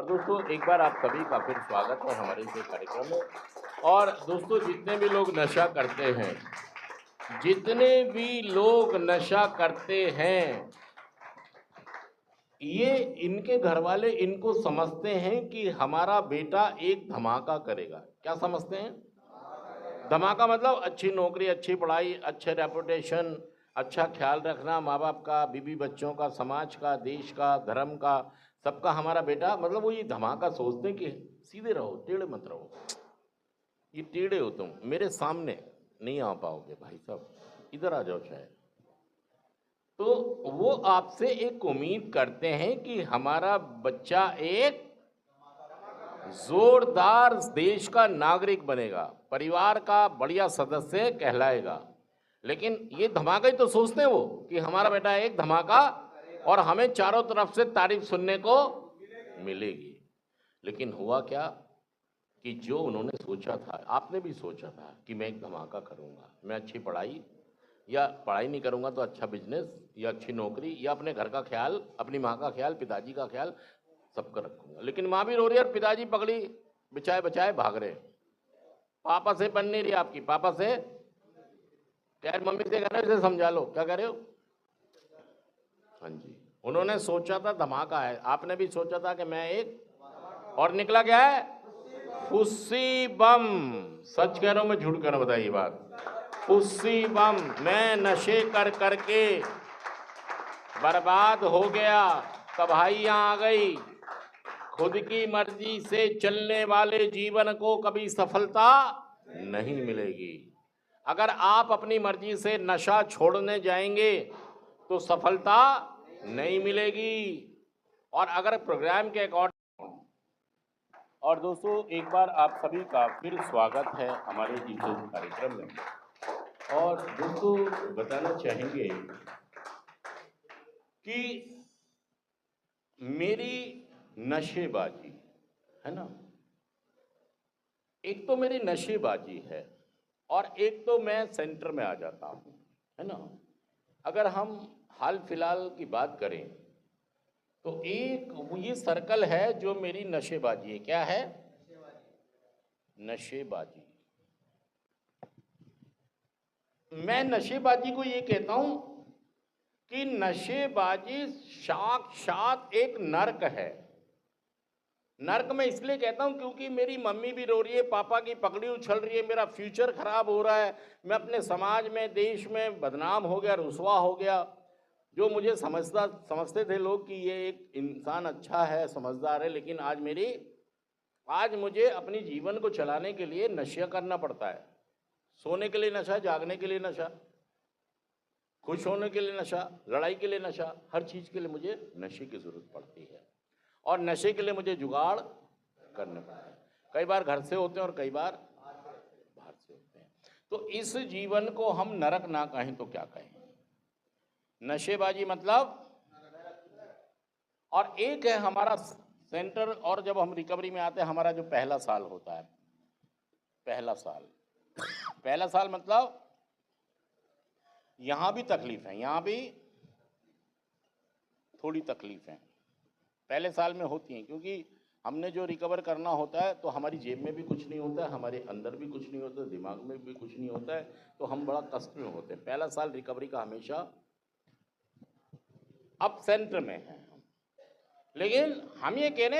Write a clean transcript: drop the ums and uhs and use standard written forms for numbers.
और दोस्तों एक बार आप सभी का फिर स्वागत है हमारे इस कार्यक्रम में। और दोस्तों जितने भी लोग नशा करते हैं, जितने भी लोग नशा करते हैं, ये इनके घर वाले इनको समझते हैं कि हमारा बेटा एक धमाका करेगा। क्या समझते हैं? धमाका मतलब अच्छी नौकरी, अच्छी पढ़ाई, अच्छे रेपुटेशन, अच्छा ख्याल रखना माँ बाप का, बीवी बच्चों का, समाज का, देश का, धर्म का, सबका हमारा बेटा। मतलब वो ये धमाका सोचते हैं कि सीधे रहो, टेढ़े मत रहो, ये टेढ़े हो तुम, मेरे सामने नहीं आ पाओगे भाई साहब, इधर आ जाओ चाहे। तो वो आपसे एक उम्मीद करते हैं कि हमारा बच्चा एक जोरदार देश का नागरिक बनेगा, परिवार का बढ़िया सदस्य कहलाएगा। लेकिन ये धमाका ही तो सोचते हैं वो कि हमारा बेटा एक धमाका और हमें चारों तरफ से तारीफ सुनने को मिलेगी। लेकिन हुआ क्या कि जो उन्होंने सोचा था, आपने भी सोचा था कि मैं एक धमाका करूंगा, मैं अच्छी पढ़ाई, या पढ़ाई नहीं करूंगा तो अच्छा बिजनेस या अच्छी नौकरी, या अपने घर का ख्याल, अपनी माँ का ख्याल, पिताजी का ख्याल, सबका रखूंगा। लेकिन माँ भी रो रही है और पिताजी पकड़ी बिछाए बचाए भाग रहे। पापा से बन नहीं रही आपकी, पापा से यार, मम्मी से कह रहे हो इसे समझा लो। क्या कह रहे हो? हाँ जी, उन्होंने सोचा था धमाका है, आपने भी सोचा था कि मैं एक, और निकला क्या है? फुस्सी बम। सच कह रहा हूं मैं, झूठ कह रहा हूं? बताइए बात। फुस्सी बम। मैं नशे कर करके बर्बाद हो गया, तबाहियां आ गई। खुद की मर्जी से चलने वाले जीवन को कभी सफलता नहीं मिलेगी। अगर आप अपनी मर्जी से नशा छोड़ने जाएंगे तो सफलता नहीं मिलेगी। और अगर प्रोग्राम के अकॉर्डिंग, और दोस्तों एक बार आप सभी का फिर स्वागत है हमारे इस कार्यक्रम में। और दोस्तों बताना चाहेंगे कि मेरी नशेबाजी है ना, एक तो मेरी नशेबाजी है और एक तो मैं सेंटर में आ जाता हूँ, है ना। अगर हम हाल फिलहाल की बात करें तो एक ये सर्कल है जो मेरी नशेबाजी है। क्या है? नशेबाजी। मैं नशेबाजी को ये कहता हूं कि नशेबाजी साक्षात एक नर्क है। नर्क में इसलिए कहता हूं क्योंकि मेरी मम्मी भी रो रही है, पापा की पगड़ी उछल रही है, मेरा फ्यूचर खराब हो रहा है, मैं अपने समाज में, देश में बदनाम हो गया, रुसवा हो गया। जो मुझे समझते थे लोग कि ये एक इंसान अच्छा है, समझदार है, लेकिन आज मुझे अपनी जीवन को चलाने के लिए नशा करना पड़ता है। सोने के लिए नशा, जागने के लिए नशा, खुश होने के लिए नशा, लड़ाई के लिए नशा, हर चीज के लिए मुझे नशे की जरूरत पड़ती है। और नशे के लिए मुझे जुगाड़ करने पड़ते हैं। कई बार घर से होते हैं और कई बार बाहर से होते हैं। तो इस जीवन को हम नरक ना कहें तो क्या कहें? नशेबाजी मतलब। और एक है हमारा सेंटर, और जब हम रिकवरी में आते हैं, हमारा जो पहला साल होता है, पहला साल मतलब यहां भी तकलीफ है, यहां भी थोड़ी तकलीफ है, पहले साल में होती हैं। क्योंकि हमने जो रिकवर करना होता है तो हमारी जेब में भी कुछ नहीं होता है, हमारे अंदर भी कुछ नहीं होता है, दिमाग में भी कुछ नहीं होता है, तो हम बड़ा कष्ट में होते हैं। पहला साल रिकवरी का हमेशा अब सेंटर में है। लेकिन हम ये कह रहे हैं